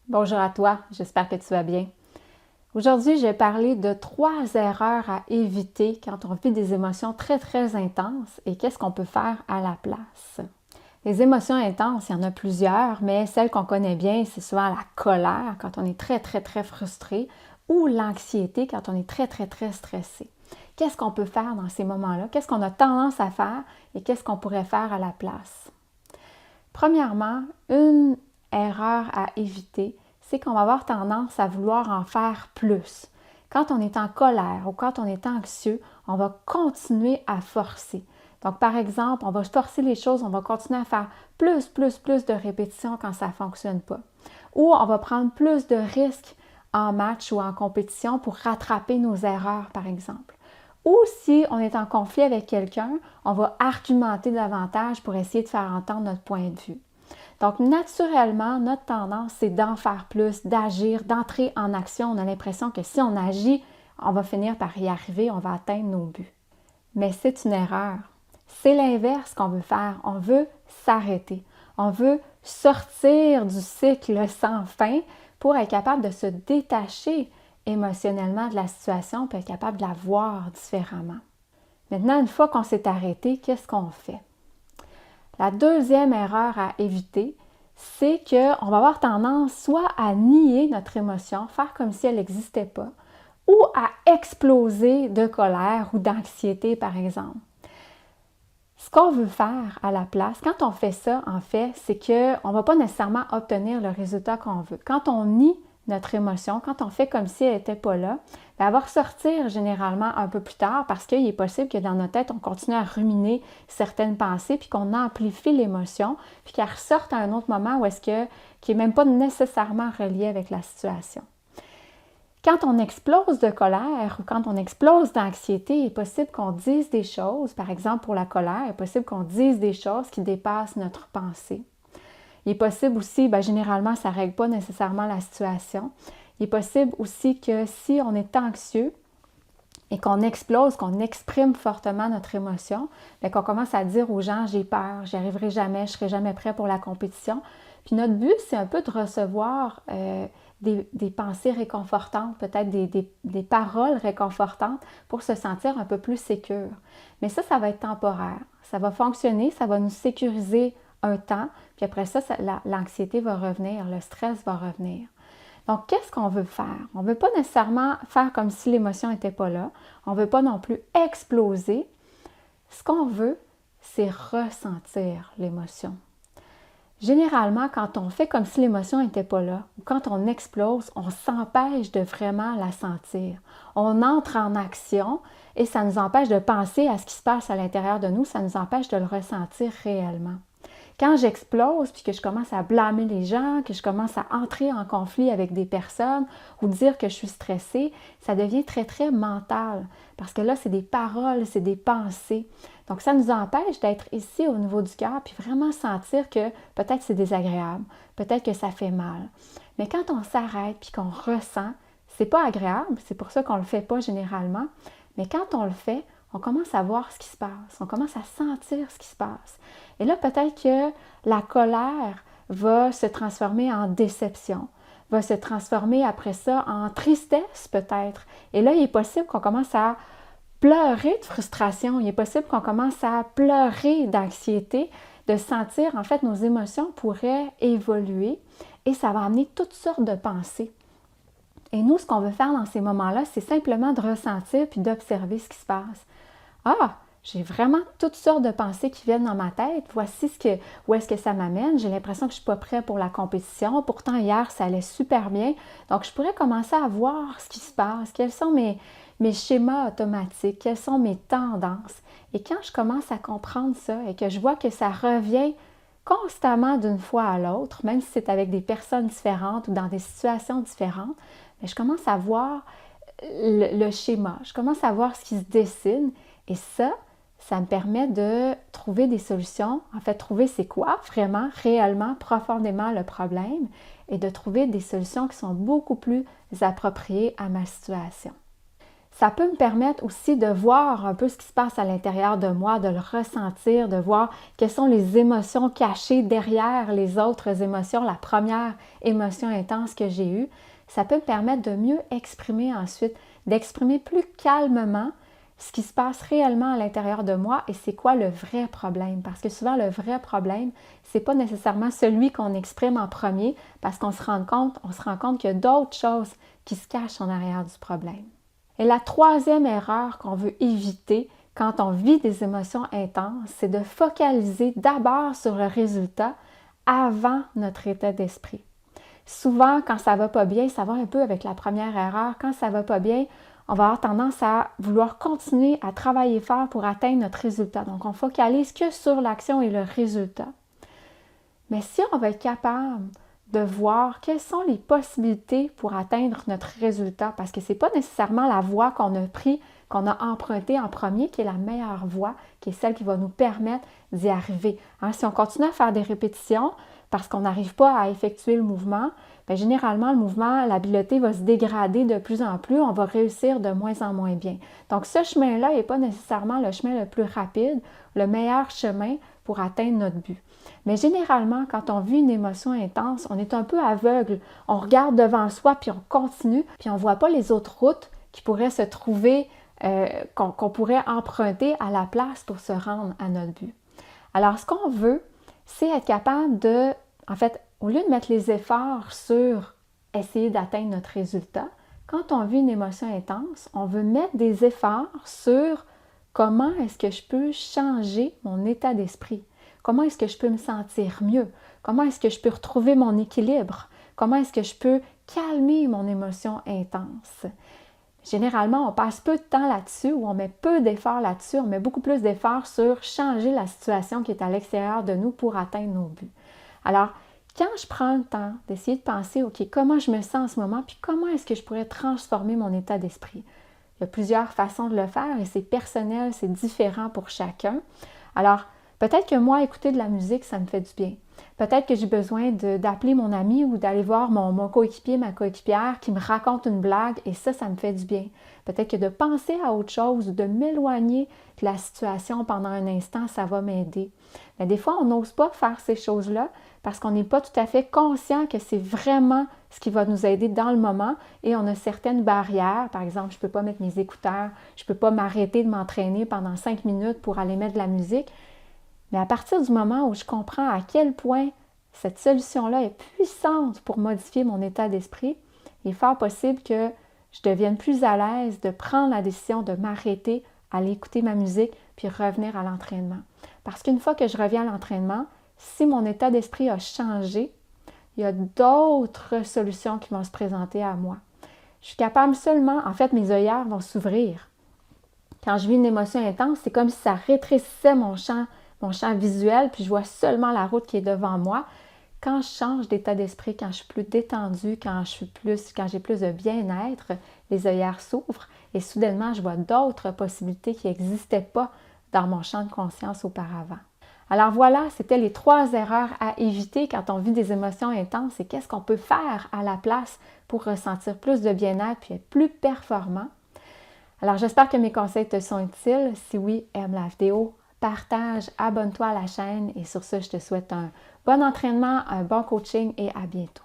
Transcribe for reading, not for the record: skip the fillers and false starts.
Bonjour à toi, j'espère que tu vas bien. Aujourd'hui, je vais parler de 3 erreurs à éviter quand on vit des émotions très intenses et qu'est-ce qu'on peut faire à la place. Les émotions intenses, il y en a plusieurs, mais celle qu'on connaît bien, c'est souvent la colère quand on est très frustré ou l'anxiété quand on est très stressé. Qu'est-ce qu'on peut faire dans ces moments-là? Qu'est-ce qu'on a tendance à faire et qu'est-ce qu'on pourrait faire à la place? Premièrement, une erreur à éviter, c'est qu'on va avoir tendance à vouloir en faire plus. Quand on est en colère ou quand on est anxieux, on va continuer à forcer. Donc, par exemple, on va forcer les choses, on va continuer à faire plus de répétitions quand ça ne fonctionne pas. Ou on va prendre plus de risques en match ou en compétition pour rattraper nos erreurs, par exemple. Ou si on est en conflit avec quelqu'un, on va argumenter davantage pour essayer de faire entendre notre point de vue. Donc, naturellement, notre tendance, c'est d'en faire plus, d'agir, d'entrer en action. On a l'impression que si on agit, on va finir par y arriver, on va atteindre nos buts. Mais c'est une erreur. C'est l'inverse qu'on veut faire. On veut s'arrêter. On veut sortir du cycle sans fin pour être capable de se détacher émotionnellement de la situation puis être capable de la voir différemment. Maintenant, une fois qu'on s'est arrêté, qu'est-ce qu'on fait? La deuxième erreur à éviter, c'est qu'on va avoir tendance soit à nier notre émotion, faire comme si elle n'existait pas, ou à exploser de colère ou d'anxiété, par exemple. Ce qu'on veut faire à la place, quand on fait ça, en fait, c'est qu'on ne va pas nécessairement obtenir le résultat qu'on veut. Quand on nie notre émotion, quand on fait comme si elle n'était pas là, elle va ressortir généralement un peu plus tard parce qu'il est possible que dans notre tête, on continue à ruminer certaines pensées puis qu'on amplifie l'émotion puis qu'elle ressorte à un autre moment où est-ce que, qui n'est même pas nécessairement relié avec la situation. Quand on explose de colère ou quand on explose d'anxiété, il est possible qu'on dise des choses, par exemple pour la colère, il est possible qu'on dise des choses qui dépassent notre pensée. Il est possible aussi, généralement, ça ne règle pas nécessairement la situation. Il est possible aussi que si on est anxieux et qu'on explose, qu'on exprime fortement notre émotion, qu'on commence à dire aux gens « j'ai peur, j'y arriverai jamais, je ne serai jamais prêt pour la compétition ». Puis notre but, c'est un peu de recevoir des pensées réconfortantes, peut-être des paroles réconfortantes pour se sentir un peu plus sécure. Mais ça va être temporaire. Ça va fonctionner, ça va nous sécuriser un temps, puis après ça, l'anxiété va revenir, le stress va revenir. Donc, qu'est-ce qu'on veut faire? On ne veut pas nécessairement faire comme si l'émotion n'était pas là. On ne veut pas non plus exploser. Ce qu'on veut, c'est ressentir l'émotion. Généralement, quand on fait comme si l'émotion n'était pas là, ou quand on explose, on s'empêche de vraiment la sentir. On entre en action et ça nous empêche de penser à ce qui se passe à l'intérieur de nous, ça nous empêche de le ressentir réellement. Quand j'explose puis que je commence à blâmer les gens, que je commence à entrer en conflit avec des personnes ou dire que je suis stressée, ça devient très mental parce que là, c'est des paroles, c'est des pensées. Donc, ça nous empêche d'être ici au niveau du cœur puis vraiment sentir que peut-être c'est désagréable, peut-être que ça fait mal. Mais quand on s'arrête puis qu'on ressent, c'est pas agréable, c'est pour ça qu'on le fait pas généralement, mais quand on le fait, on commence à voir ce qui se passe, on commence à sentir ce qui se passe. Et là, peut-être que la colère va se transformer en déception, va se transformer après ça en tristesse peut-être. Et là, il est possible qu'on commence à pleurer de frustration, il est possible qu'on commence à pleurer d'anxiété, de sentir en fait nos émotions pourraient évoluer et ça va amener toutes sortes de pensées. Et nous, ce qu'on veut faire dans ces moments-là, c'est simplement de ressentir puis d'observer ce qui se passe. Ah, j'ai vraiment toutes sortes de pensées qui viennent dans ma tête. Voici où est-ce que ça m'amène. J'ai l'impression que je ne suis pas prête pour la compétition. Pourtant, hier, ça allait super bien. Donc, je pourrais commencer à voir ce qui se passe. Quels sont mes schémas automatiques? Quelles sont mes tendances? Et quand je commence à comprendre ça et que je vois que ça revient constamment d'une fois à l'autre, même si c'est avec des personnes différentes ou dans des situations différentes, mais je commence à voir le schéma. Je commence à voir ce qui se dessine. Et ça me permet de trouver des solutions, en fait, trouver c'est quoi vraiment, réellement, profondément le problème et de trouver des solutions qui sont beaucoup plus appropriées à ma situation. Ça peut me permettre aussi de voir un peu ce qui se passe à l'intérieur de moi, de le ressentir, de voir quelles sont les émotions cachées derrière les autres émotions, la première émotion intense que j'ai eue. Ça peut me permettre de mieux exprimer ensuite, d'exprimer plus calmement ce qui se passe réellement à l'intérieur de moi et c'est quoi le vrai problème. Parce que souvent, le vrai problème, c'est pas nécessairement celui qu'on exprime en premier parce qu'on se rend compte qu'il y a d'autres choses qui se cachent en arrière du problème. Et la troisième erreur qu'on veut éviter quand on vit des émotions intenses, c'est de focaliser d'abord sur le résultat avant notre état d'esprit. Souvent, quand ça va pas bien, ça va un peu avec la première erreur, quand ça va pas bien, on va avoir tendance à vouloir continuer à travailler fort pour atteindre notre résultat. Donc, on focalise que sur l'action et le résultat. Mais si on va être capable de voir quelles sont les possibilités pour atteindre notre résultat, parce que ce n'est pas nécessairement la voie qu'on a prise, qu'on a empruntée en premier, qui est la meilleure voie, qui est celle qui va nous permettre d'y arriver. Hein, si on continue à faire des répétitions parce qu'on n'arrive pas à effectuer le mouvement, bien, généralement, le mouvement, l'habileté va se dégrader de plus en plus, on va réussir de moins en moins bien. Donc, ce chemin-là n'est pas nécessairement le chemin le plus rapide, le meilleur chemin pour atteindre notre but. Mais généralement, quand on vit une émotion intense, on est un peu aveugle. On regarde devant soi, puis on continue, puis on ne voit pas les autres routes qui pourraient se trouver, qu'on pourrait emprunter à la place pour se rendre à notre but. Alors, ce qu'on veut, c'est être capable de, en fait, au lieu de mettre les efforts sur essayer d'atteindre notre résultat, quand on vit une émotion intense, on veut mettre des efforts sur comment est-ce que je peux changer mon état d'esprit. Comment est-ce que je peux me sentir mieux? Comment est-ce que je peux retrouver mon équilibre? Comment est-ce que je peux calmer mon émotion intense? Généralement, on passe peu de temps là-dessus ou on met peu d'efforts là-dessus. On met beaucoup plus d'efforts sur changer la situation qui est à l'extérieur de nous pour atteindre nos buts. Alors, quand je prends le temps d'essayer de penser, OK, comment je me sens en ce moment, puis comment est-ce que je pourrais transformer mon état d'esprit? Il y a plusieurs façons de le faire et c'est personnel, c'est différent pour chacun. Alors, peut-être que moi, écouter de la musique, ça me fait du bien. Peut-être que j'ai besoin d'appeler mon ami ou d'aller voir mon coéquipier, ma coéquipière qui me raconte une blague et ça me fait du bien. Peut-être que de penser à autre chose ou de m'éloigner de la situation pendant un instant, ça va m'aider. Mais des fois, on n'ose pas faire ces choses-là parce qu'on n'est pas tout à fait conscient que c'est vraiment ce qui va nous aider dans le moment et on a certaines barrières. Par exemple, je ne peux pas mettre mes écouteurs, je ne peux pas m'arrêter de m'entraîner pendant 5 minutes pour aller mettre de la musique. Mais à partir du moment où je comprends à quel point cette solution-là est puissante pour modifier mon état d'esprit, il est fort possible que je devienne plus à l'aise de prendre la décision de m'arrêter, aller écouter ma musique, puis revenir à l'entraînement. Parce qu'une fois que je reviens à l'entraînement, si mon état d'esprit a changé, il y a d'autres solutions qui vont se présenter à moi. Je suis capable seulement, en fait, mes œillères vont s'ouvrir. Quand je vis une émotion intense, c'est comme si ça rétrécissait mon champ visuel, puis je vois seulement la route qui est devant moi. Quand je change d'état d'esprit, quand je suis plus détendue, quand j'ai plus de bien-être, les œillères s'ouvrent et soudainement, je vois d'autres possibilités qui n'existaient pas dans mon champ de conscience auparavant. Alors voilà, c'était les 3 erreurs à éviter quand on vit des émotions intenses et qu'est-ce qu'on peut faire à la place pour ressentir plus de bien-être puis être plus performant. Alors j'espère que mes conseils te sont utiles. Si oui, aime la vidéo, partage, abonne-toi à la chaîne et sur ce, je te souhaite un bon entraînement, un bon coaching et à bientôt.